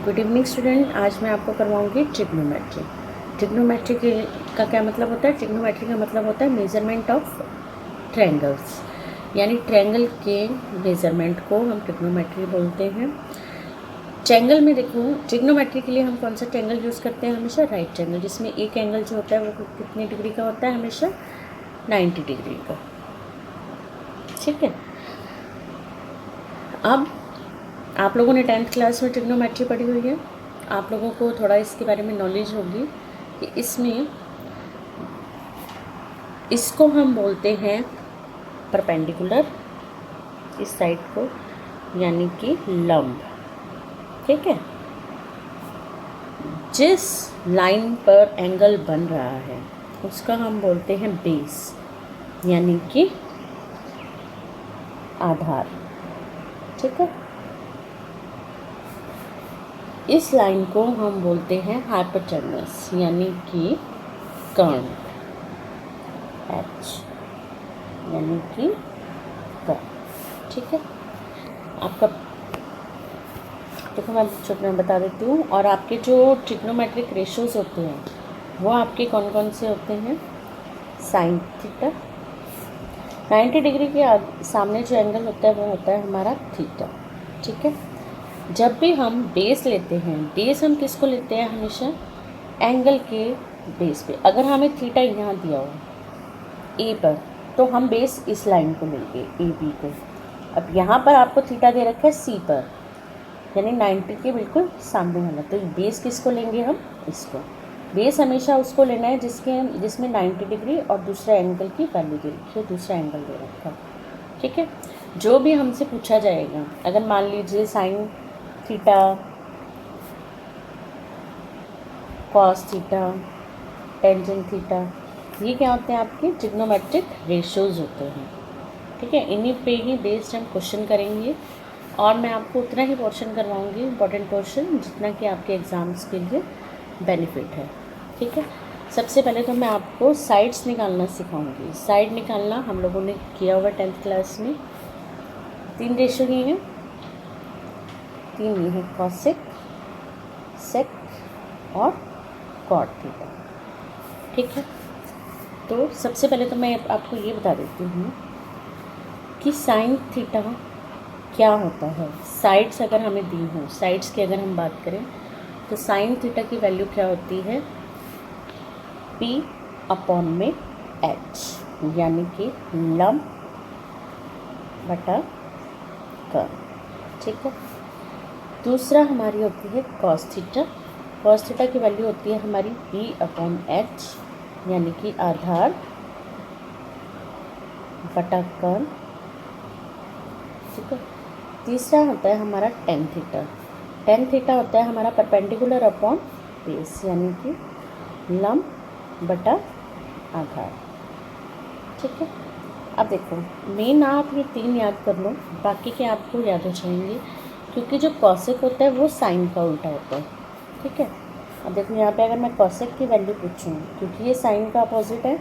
Good evening student. आज मैं आपको करवाऊंगी ट्रिग्नोमेट्री। ट्रिग्नोमेट्री का क्या मतलब होता है? ट्रिग्नोमेट्री का मतलब होता है मेज़रमेंट ऑफ ट्रायंगल्स, यानी ट्रायंगल के मेज़रमेंट को हम ट्रिग्नोमेट्री बोलते हैं। ट्रायंगल में देखो, ट्रिग्नोमेट्री के लिए हम कौन सा ट्रायंगल यूज़ करते हैं? हमेशा राइट ट्रायंगल, जिसमें एक एंगल जो होता है वो कितने डिग्री का होता है? हमेशा 90 डिग्री का। ठीक है। अब आप लोगों ने 10th क्लास में ट्रिग्नोमेट्री पढ़ी हुई है, आप लोगों को थोड़ा इसके बारे में नॉलेज होगी कि इसमें इसको हम बोलते हैं परपेंडिकुलर, इस साइड को, यानी कि लंब। ठीक है। जिस लाइन पर एंगल बन रहा है उसका हम बोलते हैं बेस, यानी कि आधार। ठीक है। इस लाइन को हम बोलते हैं हाइपोटेन्यूस, यानी कि कर्ण। एच यानी कि कर्ण। ठीक है। आपका देखो, मैं छोटे में बता देती हूँ। और आपके जो ट्रिग्नोमेट्रिक रेशियोज होते हैं वो आपके कौन कौन से होते हैं? साइन थीटा, 90 डिग्री के सामने जो एंगल होता है वो होता है हमारा थीटा। ठीक है। जब भी हम बेस लेते हैं, बेस हम किसको लेते हैं? हमेशा एंगल के बेस पे। अगर हमें थीटा यहाँ दिया हो ए पर, तो हम बेस इस लाइन को लेंगे, ए बी को। अब यहाँ पर आपको थीटा दे रखा है सी पर, यानी 90 के बिल्कुल सामने वाला, तो बेस किसको लेंगे हम? इसको। बेस हमेशा उसको लेना है जिसमें 90 डिग्री और दूसरा एंगल की वैल्यू दे रखी है, दूसरा एंगल दे रखा है। ठीक है। जो भी हमसे पूछा जाएगा, अगर मान लीजिए sine theta, cos theta, tangent theta, ये क्या होते हैं? आपके ट्रिग्नोमेट्रिक रेशियोज होते हैं। ठीक है। इन्हीं पे ही बेस्ड हम क्वेश्चन करेंगे, और मैं आपको उतना ही पोर्शन करवाऊंगी, इंपॉर्टेंट पोर्शन, जितना कि आपके एग्ज़ाम्स के लिए बेनिफिट है। ठीक है। सबसे पहले तो मैं आपको साइड्स निकालना सिखाऊंगी। साइड निकालना हम लोगों ने किया हुआ 10th क्लास में। 3 रेशियो ही हैं, 3 ये हैं, कॉसेक, सेक और कॉट थीटा। ठीक है। तो सबसे पहले तो मैं आपको ये बता देती हूँ कि साइन थीटा क्या होता है। साइड्स अगर हमें दी हो, साइड्स की अगर हम बात करें, तो साइन थीटा की वैल्यू क्या होती है? P अपॉन में H, यानी कि लंब बटा कर्व। ठीक है। दूसरा हमारी होती है कॉस थीटा। कॉस थीटा की वैल्यू होती है हमारी P अपॉन H, यानी कि आधार बटा कर्व। ठीक है। तीसरा होता है हमारा टेन थीटा। टेन थीटा होता है हमारा परपेंडिकुलर अपॉन बेस, यानी कि लंब बटा आधार। ठीक है। अब देखो, मेन आप ये 3 याद कर लो, बाकी के आपको याद हो जाएंगे, क्योंकि जो कॉसेक होता है वो साइन का उल्टा होता है। ठीक है। अब देखो, यहाँ पे अगर मैं कॉसेक की वैल्यू पूछूँ, क्योंकि ये साइन का अपोजिट है,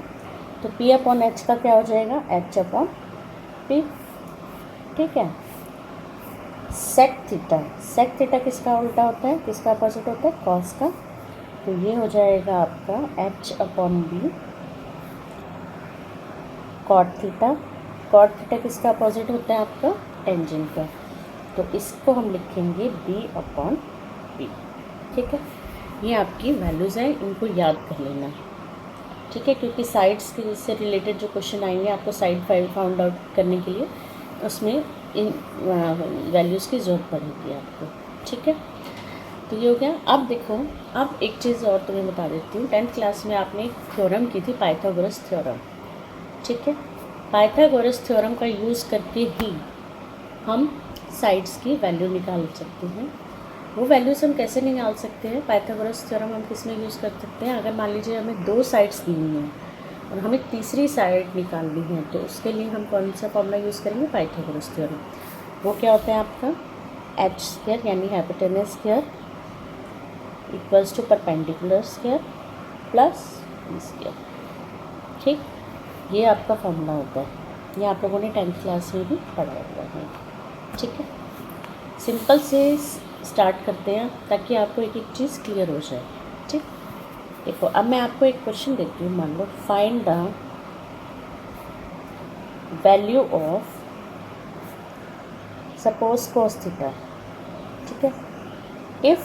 तो P अपॉन एच का क्या हो जाएगा? H upon P। ठीक है। सेक थीटा किसका उल्टा होता है? किसका अपोजिट होता है? कॉस का। तो ये हो जाएगा आपका H upon B. Cot theta किसका अपोजिट होता है? आपका टेंजेंट का। तो इसको हम लिखेंगे B अपॉन बी। ठीक है। ये आपकी वैल्यूज़ हैं, इनको याद कर लेना। ठीक है। क्योंकि साइड्स के से रिलेटेड जो क्वेश्चन आएंगे आपको साइड फाउंड आउट करने के लिए, उसमें इन वैल्यूज़ की ज़रूरत पड़ेगी आपको। ठीक है। तो ये हो गया। अब देखो, अब एक चीज़ और तुम्हें बता देती हूँ। 10th क्लास में आपने थ्योरम की थी, पाइथागोरस थ्योरम। ठीक है। पाइथागोरस थ्योरम का यूज़ करके ही हम साइड्स की वैल्यू निकाल सकते हैं। वो वैल्यूज़ हम कैसे निकाल सकते हैं? पाइथागोरस थ्योरम हम किस में यूज़ कर सकते हैं? अगर मान लीजिए हमें 2 साइड्स दी हुई हैं और हमें तीसरी साइड निकालनी है, तो उसके लिए हम कौन सा फॉर्मूला यूज़ करेंगे? Pythagoras theorem. वो क्या होता है आपका? एच स्क्वायर यानी hypotenuse square equals to perpendicular square plus B square. ठीक, ये आपका फॉर्मूला होता है। ये आप लोगों ने 10th क्लास में भी पढ़ा हुआ है। ठीक है। सिंपल से स्टार्ट करते हैं ताकि आपको एक एक चीज़ क्लियर हो जाए। ठीक, देखो अब मैं आपको एक क्वेश्चन देती हूँ। मान लो find the value of suppose cos थीटा। ठीक है, इफ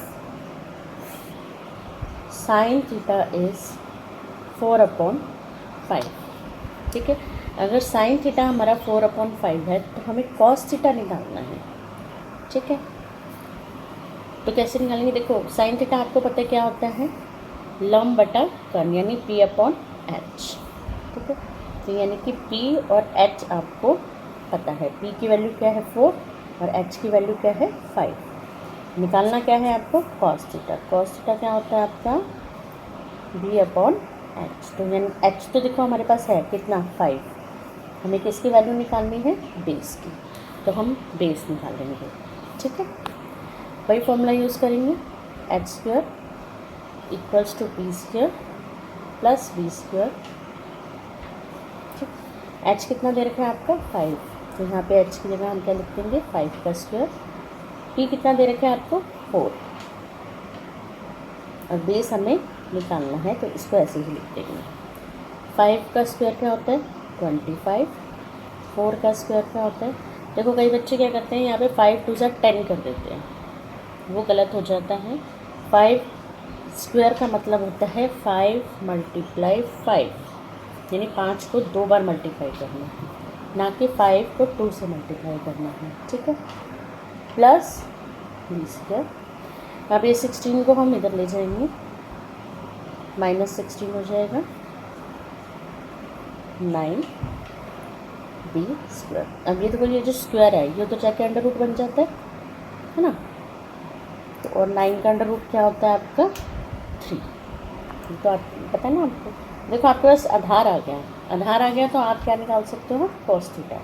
साइन थीटा इज 4/5। ठीक है, अगर साइन थीटा हमारा 4/5 है तो हमें cos थीटा निकालना है। ठीक है, तो कैसे निकालेंगे? देखो साइन थीटा आपको पता है क्या होता है, लंब बटा कर्ण यानी P/H। ठीक है, तो यानी कि P और H आपको पता है। P की वैल्यू क्या है 4 और H की वैल्यू क्या है 5। निकालना क्या है आपको? cos theta. cos थीटा क्या होता है आपका? B/H। तो यानी H तो देखो हमारे पास है कितना 5, हमें किसकी वैल्यू निकालनी है? बेस की। तो हम बेस निकालेंगे। ठीक है, वही फॉर्मूला यूज़ करेंगे, h² equals to p² plus v²। ठीक, h कितना दे रखा है आपका 5, तो यहाँ पे h की जगह हम क्या लिख देंगे 5 का स्क्वायर। p कितना दे रखा है आपको 4 और बेस हमें निकालना है तो इसको ऐसे ही लिख देंगे। 5 का स्क्वायर क्या होता है 25, 4 का स्क्वायर क्या होता है? देखो कई बच्चे क्या करते हैं यहाँ पे 5 2 10 कर देते हैं, वो गलत हो जाता है। 5 स्क्वायर का मतलब होता है 5 × 5 यानी 5 को 2 बार मल्टीप्लाई करना है, ना कि 5 को 2 से मल्टीप्लाई करना है। ठीक है, प्लस v²। अब ये 16 को हम इधर ले जाएंगे, -16 हो जाएगा 9b²। अब ये तो ये जो स्क्वायर है ये तो जाके अंडर रूट बन जाता है ना। तो और 9 का अंडर रूट क्या होता है आपका 3। तो आप पता है ना आपको, देखो आपके पास आधार आ गया, आधार आ गया तो आप क्या निकाल सकते हो cos थीटा।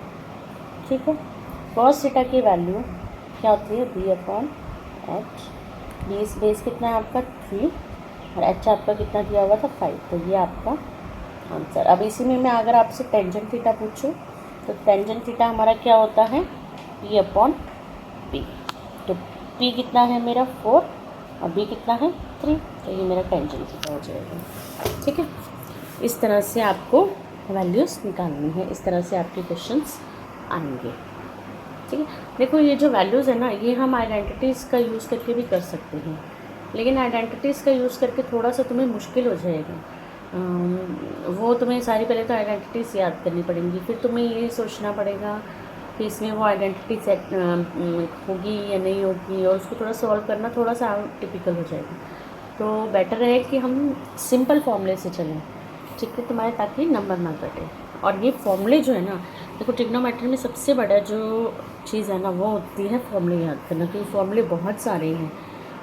ठीक है, cos थीटा की वैल्यू क्या होती है B/H। बेस कितना है आपका 3 और h आपका कितना दिया हुआ था 5, तो ये आपका आंसर। अब इसी में मैं अगर आपसे टेंजेंट थीटा पूछूं तो टेंजेंट थीटा हमारा क्या होता है P/P। तो P कितना है मेरा 4 और B कितना है 3, तो ये मेरा टेंजेंट थीटा हो जाएगा। ठीक है, इस तरह से आपको वैल्यूज़ निकालनी है, इस तरह से आपके क्वेश्चंस आएंगे। ठीक है, देखो ये जो वैल्यूज़ है ना ये हम आइडेंटिटीज़ का यूज़ करके भी कर सकते हैं, लेकिन आइडेंटिटीज़ का यूज़ करके थोड़ा सा तुम्हें मुश्किल हो जाएगा। वो तुम्हें सारी पहले तो आइडेंटिटीज़ याद करनी पड़ेंगी, फिर तुम्हें ये सोचना पड़ेगा कि इसमें वो आइडेंटिटी सेट होगी या नहीं होगी, और उसको थोड़ा सॉल्व करना थोड़ा सा टिपिकल हो जाएगा। तो बेटर है कि हम सिंपल फॉर्मूले से चलें। ठीक है, तुम्हारे ताकि नंबर ना कटे। और ये फॉर्मूले जो है ना, देखो ट्रिग्नोमेट्री में सबसे बड़ा जो चीज़ है ना वो होती है फॉर्मूले याद करना, क्योंकि फॉर्मूले बहुत सारे हैं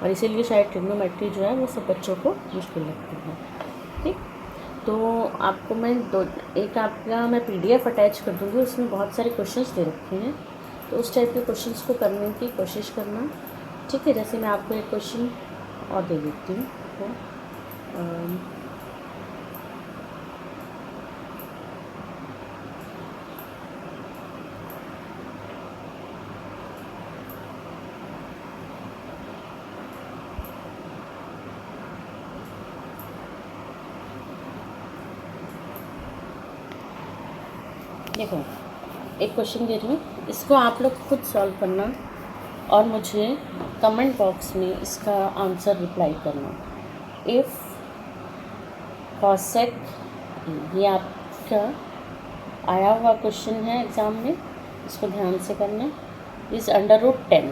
और इसीलिए शायद ट्रिग्नोमेट्री जो है वो सब बच्चों को मुश्किल लगती है। ठीक, तो आपको मैं एक आपका मैं PDF अटैच कर दूँगी, उसमें बहुत सारे क्वेश्चंस दे रखे हैं, तो उस टाइप के क्वेश्चंस को करने की कोशिश करना। ठीक है, जैसे मैं आपको एक क्वेश्चन और दे देती हूँ। तो देखो एक क्वेश्चन दे रही हूँ, इसको आप लोग खुद सॉल्व करना और मुझे कमेंट बॉक्स में इसका आंसर रिप्लाई करना। इफ़ cosec, ये आपका आया हुआ क्वेश्चन है एग्ज़ाम में, इसको ध्यान से करना। Is √10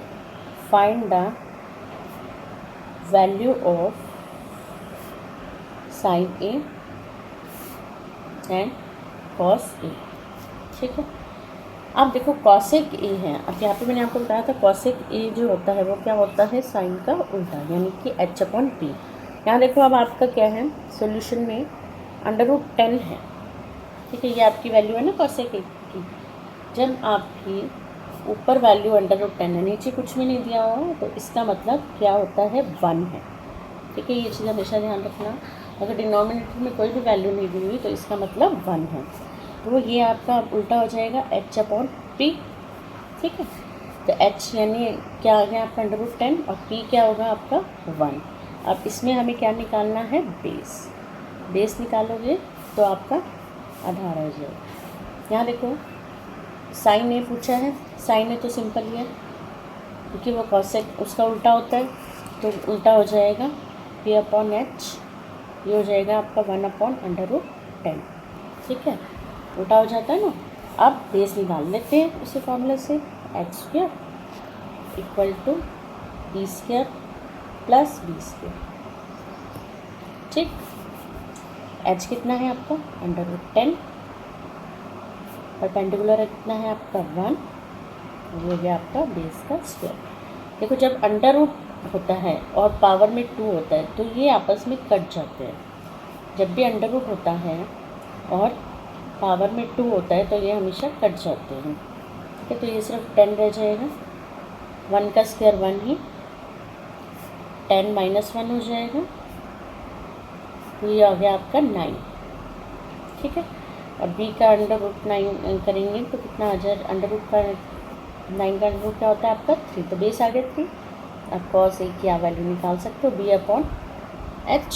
find the value of sin A and cos A। ठीक है, अब देखो cosec A है, अब यहाँ पे मैंने आपको बताया था cosec A जो होता है वो क्या होता है साइन का उल्टा, यानी कि H/P। यहाँ देखो अब आपका क्या है सॉल्यूशन में √10 है। ठीक है, ये आपकी वैल्यू है ना cosec A की। जब आपकी ऊपर वैल्यू √10 है, नीचे कुछ भी नहीं दिया हुआ, तो इसका मतलब क्या होता है 1 है। ठीक है, ये चीज़ हमेशा ध्यान रखना। अगर डिनोमिनेटर में कोई भी वैल्यू नहीं दी हुई तो इसका मतलब 1 है, तो ये आपका उल्टा हो जाएगा H/P। ठीक है, तो h यानी क्या आ गया आपका √10 और p क्या होगा आपका 1। अब इसमें हमें क्या निकालना है, बेस निकालोगे तो आपका आधा रह जाएगा। यहाँ देखो साइन ए पूछा है, साइन ए तो सिंपल ही है क्योंकि वो कॉसेक उसका उल्टा होता है, तो उल्टा हो जाएगा p/h, ये हो जाएगा आपका 1/√10। ठीक है, उल्टा हो जाता है ना। अब बेस निकाल लेते हैं उसी फॉर्मूले से, h² = p² + b²। ठीक, h कितना है आपका √10, परपेंडिकुलर कितना है आपका 1, वो हो गया आपका बेस का स्क्वायर। देखो जब अंडर रूट होता है और पावर में 2 होता है तो ये आपस में कट जाते हैं। जब भी अंडर रूट होता है और पावर में 2 होता है तो ये हमेशा कट जाते हैं। ठीक है, तो ये सिर्फ 10 रह जाएगा, 1 का स्क्वायर 1 ही, 10 - 1 हो जाएगा, तो ये आ गया आपका 9। ठीक है, और b का √9 करेंगे तो कितना आ जाए, √9 का √9 क्या होता है आपका 3, तो बेस आ गया 3। अब cos a की आप वैल्यू निकाल सकते हो b/h,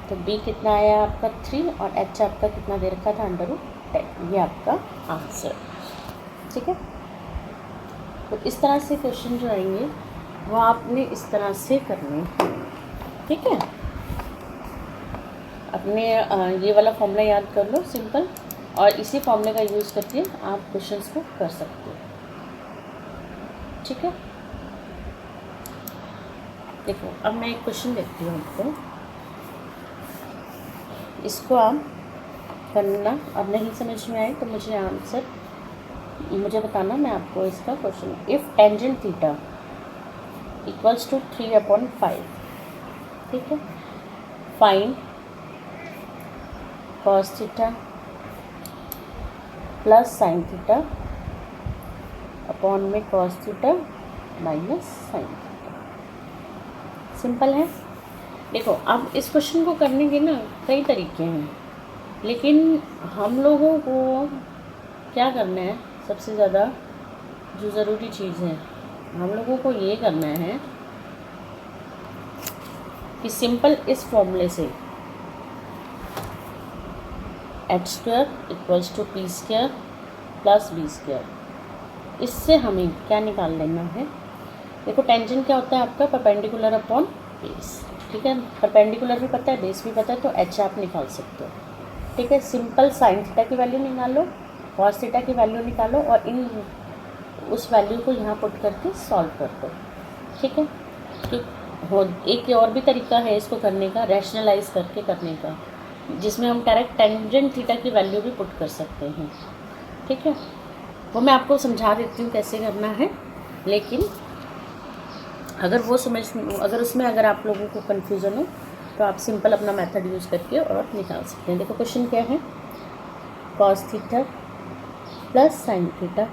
तो b कितना आया आपका 3 और h आपका कितना दे रखा था √10, ये आपका आंसर। ठीक है, तो इस तरह से क्वेश्चन जो आएंगे वो आपने इस तरह से करने हैं। ठीक है, अपने ये वाला फॉर्मूला याद कर लो सिंपल, और इसी फॉर्मूले का यूज़ करके आप क्वेश्चंस को कर सकते हो। ठीक है, देखो अब मैं एक क्वेश्चन देखती हूँ आपको, इसको आप करना, अब नहीं समझ में आए तो मुझे आंसर मुझे बताना, मैं आपको इसका क्वेश्चन। इफ़ टेंजेंट थीटा = 3/5, ठीक है, find cos theta + sin theta upon में cos theta minus sin theta. Simple है। देखो अब इस क्वेश्चन को करने के ना कई तरीके हैं, लेकिन हम लोगों को क्या करना है, सबसे ज़्यादा जो ज़रूरी चीज़ है हम लोगों को ये करना है कि सिंपल इस फॉर्मूले से h² = p² + b², इससे हमें क्या निकाल लेना है। देखो टेंजेंट क्या होता है आपका, परपेंडिकुलर अपॉन बेस। ठीक है, परपेंडिकुलर भी पता है, बेस भी पता है, तो h आप निकाल सकते हो। ठीक है, सिंपल साइन थीटा की वैल्यू निकालो, कॉस थीटा की वैल्यू निकालो और उस वैल्यू को यहाँ पुट करके सॉल्व कर दो। ठीक है, तो एक और भी तरीका है इसको करने का, रैशनलाइज करके करने का, जिसमें हम डायरेक्ट टेंजेंट थीटा की वैल्यू भी पुट कर सकते हैं। ठीक है, वो मैं आपको समझा देती हूँ कैसे करना है, लेकिन अगर उसमें अगर आप लोगों को कन्फ्यूज़न हो तो आप सिंपल अपना मेथड यूज़ करके और निकाल सकते हैं। देखो क्वेश्चन क्या है, cos theta + sin theta,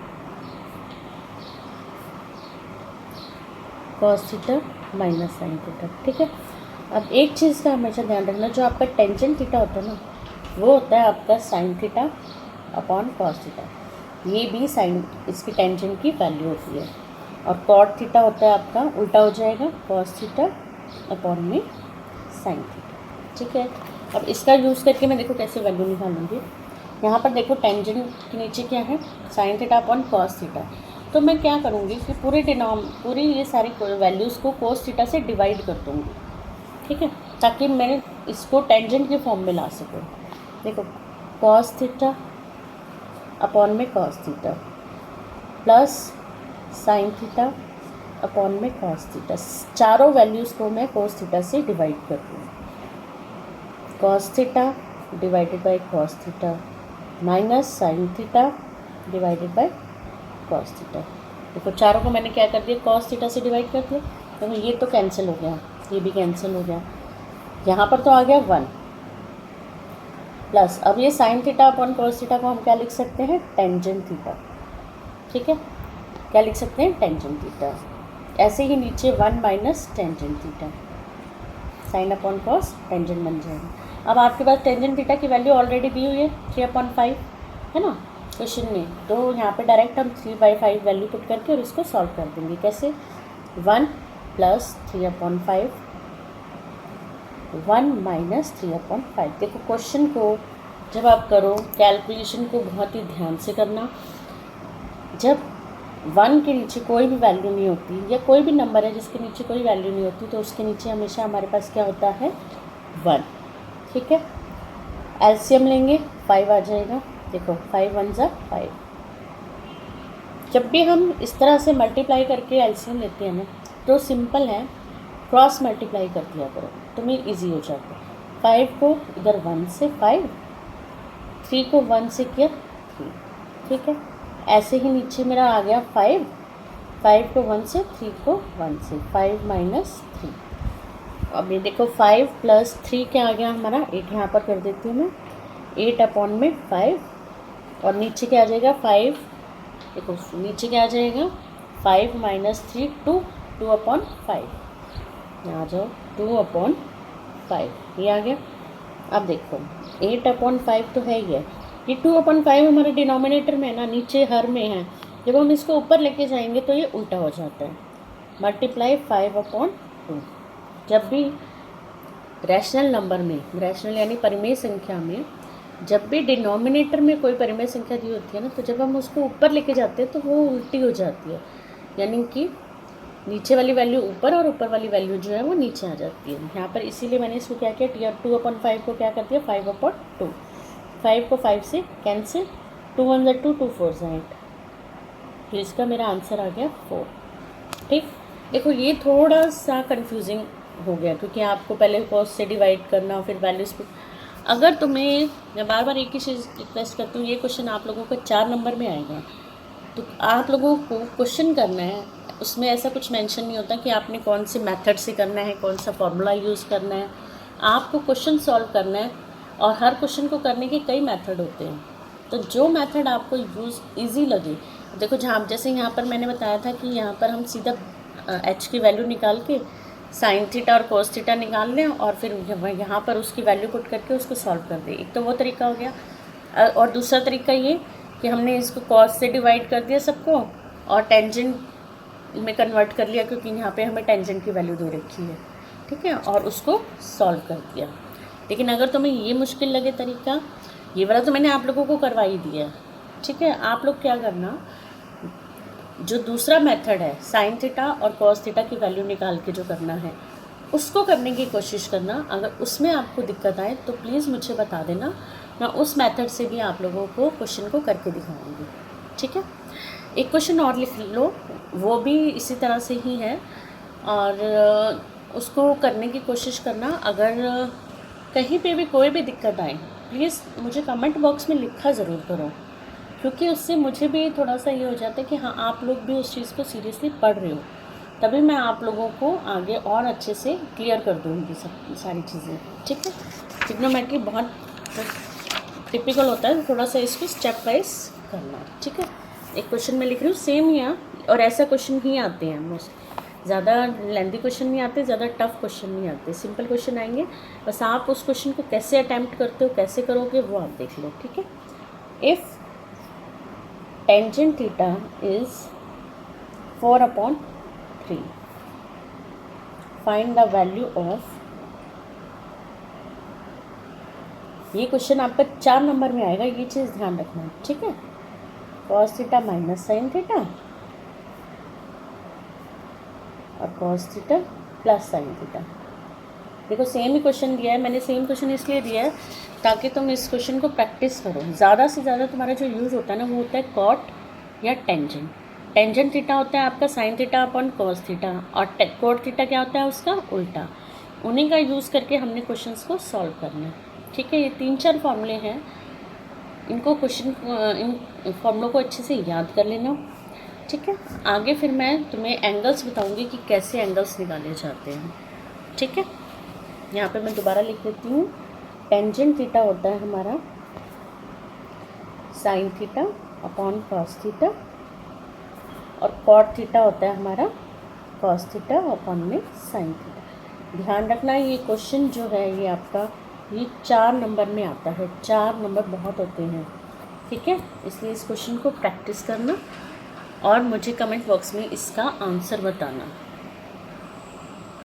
cos theta minus sin theta. ठीक है, अब एक चीज़ का हमेशा ध्यान रखना, जो आपका टेंजेंट थीटा होता है ना, वो होता है आपका sin theta upon cos theta, ये भी साइन इसकी टेंजेंट की वैल्यू होती है, और cot थीटा होता है आपका उल्टा हो जाएगा, cos थीटा अपॉन में sin थीटा। ठीक है, अब इसका यूज़ करके मैं देखो कैसे वैल्यू निकालूंगी। यहाँ पर देखो टेंजेंट के नीचे क्या है, sin theta upon cos theta, तो मैं क्या करूँगी कि पूरी ये सारी वैल्यूज़ को cos थीटा से डिवाइड कर दूँगी। ठीक है, ताकि मैं इसको टेंजेंट के फॉर्म में ला सकूँ। देखो cos थीटा अपॉन में cos theta plus sin theta upon में cos थीटा, चारों वैल्यूज़ को मैं cos थीटा से डिवाइड कर दूँ। cos theta divided by cos theta minus sin theta divided by cos theta. देखो चारों को मैंने क्या कर दिया, cos थीटा से डिवाइड कर दिया, देखो ये तो कैंसिल हो गया, ये भी कैंसिल हो गया, यहाँ पर तो आ गया 1 प्लस, अब ये sin theta upon cos theta को हम क्या लिख सकते हैं, टेंजेंट थीटा। ठीक है, क्या लिख सकते हैं, टेंजेंट थीटा। ऐसे ही नीचे 1 minus tangent theta, sine upon cos tangent बन जाएगा। अब आपके पास टेंजेंट थीटा की वैल्यू ऑलरेडी दी हुई है 3/5 है ना, क्वेश्चन में, तो यहाँ पे डायरेक्ट हम 3/5 वैल्यू पुट करके और इसको सॉल्व कर देंगे। कैसे? 1 + 3/5, 1 - 3/5। देखो क्वेश्चन को जब आप करो, कैलकुलेशन को बहुत ही ध्यान से करना। जब 1 के नीचे कोई भी वैल्यू नहीं होती, या कोई भी नंबर है जिसके नीचे कोई वैल्यू नहीं होती, तो उसके नीचे हमेशा हमारे पास क्या होता है? 1। ठीक है, एलसीएम लेंगे, 5 आ जाएगा। देखो 5 1 ज़ा 5। जब भी हम इस तरह से मल्टीप्लाई करके एलसीएम लेते हैं ना, तो सिंपल है, क्रॉस मल्टीप्लाई कर दिया करो, तुम्हें इजी हो जाता है। 5 को इधर 1 से 5, 3 को 1 से किया 3। ठीक है, ऐसे ही नीचे मेरा आ गया 5, 5 को 1 से, 3 को 1 से, 5 - 3। अब ये देखो 5 + 3 क्या आ गया हमारा? 8 यहाँ पर कर देती हूँ मैं, 8/5। और नीचे क्या आ जाएगा? 5। देखो नीचे क्या आ जाएगा? 5 - 3 2, 2/5। यहाँ आ जाओ, 2/5 ये आ गया। अब देखो 8/5 तो है ही है, ये 2/5 हमारे डिनोमिनेटर में है ना, नीचे हर में है। जब हम इसको ऊपर लेके जाएंगे तो ये उल्टा हो जाता है, मल्टीप्लाई 5/2। जब भी रैशनल नंबर में, रैशनल यानी परिमेय संख्या में, जब भी डिनोमिनेटर में कोई परिमेय संख्या दी होती है ना, तो जब हम उसको ऊपर लेके जाते हैं तो वो उल्टी हो जाती है, यानी कि नीचे वाली वैल्यू ऊपर और ऊपर वाली वैल्यू जो है वो नीचे आ जाती है। यहाँ पर इसीलिए मैंने इसको क्या किया, 2/5 को क्या कर दिया? 5/2। 5 को 5 से कैंसिल, 2 1 ज़ा 2, 2 4 ज़ा 8। तो इसका मेरा आंसर आ गया 4। ठीक, देखो ये थोड़ा सा कंफ्यूजिंग हो गया, क्योंकि आपको पहले कॉस्ट से डिवाइड करना, फिर वैल्यूज पे। अगर तुम्हें, मैं बार बार एक ही चीज़ रिक्वेस्ट करती हूँ, ये क्वेश्चन आप लोगों को 4 नंबर में आएगा, तो आप लोगों को क्वेश्चन करना है, उसमें ऐसा कुछ मेंशन नहीं होता कि आपने कौन से मेथड से करना है, कौन सा फॉर्मूला यूज़ करना है। आपको क्वेश्चन सॉल्व करना है, और हर क्वेश्चन को करने के कई मेथड होते हैं, तो जो मेथड आपको यूज़ ईजी लगे। देखो जहाँ, जैसे यहाँ पर मैंने बताया था कि यहाँ पर हम सीधा h की वैल्यू निकाल के साइन थीटा और कोस थीटा निकाल लें, और फिर यहाँ पर उसकी वैल्यू पुट करके उसको सॉल्व कर दें। एक तो वो तरीका हो गया, और दूसरा तरीका ये कि हमने इसको कॉस से डिवाइड कर दिया सबको, और टेंजेंट में कन्वर्ट कर लिया, क्योंकि यहाँ पे हमें टेंजेंट की वैल्यू दे रखी है। ठीक है, और उसको सॉल्व कर दिया। लेकिन अगर तुम्हें ये मुश्किल लगे तरीका, ये वाला तो मैंने आप लोगों को करवा ही दिया। ठीक है, आप लोग क्या करना, जो दूसरा मेथड है साइन थीटा और कॉस थीटा की वैल्यू निकाल के जो करना है, उसको करने की कोशिश करना। अगर उसमें आपको दिक्कत आए तो प्लीज़ मुझे बता देना, मैं उस मेथड से भी आप लोगों को क्वेश्चन को करके दिखाऊंगी। ठीक है, एक क्वेश्चन और लिख लो, वो भी इसी तरह से ही है, और उसको करने की कोशिश करना। अगर कहीं पे भी कोई भी दिक्कत आए, प्लीज़ मुझे कमेंट बॉक्स में लिखा ज़रूर करो, क्योंकि उससे मुझे भी थोड़ा सा ये हो जाता है कि हाँ आप लोग भी उस चीज़ को सीरियसली पढ़ रहे हो, तभी मैं आप लोगों को आगे और अच्छे से क्लियर कर दूँगी सब सारी चीज़ें। ठीक है, ट्रिग्नोमेट्री बहुत टिपिकल होता है, थोड़ा सा इसको स्टेप वाइज करना। ठीक है, एक क्वेश्चन में लिख रही हूँ सेम ही, और ऐसा क्वेश्चन ही आते हैं मोस्ट, ज़्यादा लेंथी क्वेश्चन नहीं आते, ज़्यादा टफ क्वेश्चन नहीं आते, सिंपल क्वेश्चन आएंगे। बस आप उस क्वेश्चन को कैसे अटैम्प्ट करते हो, कैसे करोगे, वो आप देख लो। ठीक है, if tangent theta is 4/3, find the value of, ये क्वेश्चन आपका 4 नंबर में आएगा, ये चीज़ ध्यान रखना। ठीक है, cos theta minus sine theta और cos theta plus sine theta. देखो सेम ही क्वेश्चन दिया है, मैंने सेम क्वेश्चन इसलिए दिया है ताकि तुम इस क्वेश्चन को प्रैक्टिस करो। ज़्यादा से ज़्यादा तुम्हारा जो यूज़ होता है ना, वो होता है कॉट या टेंजेंट। टेंजेंट थीटा होता है आपका sine theta upon cos theta, और कॉट थीटा क्या होता है उसका उल्टा। उन्हीं का यूज़ करके हमने क्वेश्चंस को सॉल्व करना है। ठीक है, ये 3-4 फॉर्मूले हैं, इनको इन फॉर्मूलों को अच्छे से याद कर लेना। ठीक है, आगे फिर मैं तुम्हें एंगल्स बताऊँगी कि कैसे एंगल्स निकाले जाते हैं। ठीक है, यहाँ पे मैं दोबारा लिख देती हूँ, टेंजेंट थीटा होता है हमारा sine theta upon cos theta, और कॉट थीटा होता है हमारा कॉस थीटा अपॉन में साइन थीटा। ध्यान रखना ये क्वेश्चन जो है ये आपका, ये 4 नंबर में आता है। 4 नंबर बहुत होते हैं, ठीक है, इसलिए इस क्वेश्चन को प्रैक्टिस करना और मुझे कमेंट बॉक्स में इसका आंसर बताना।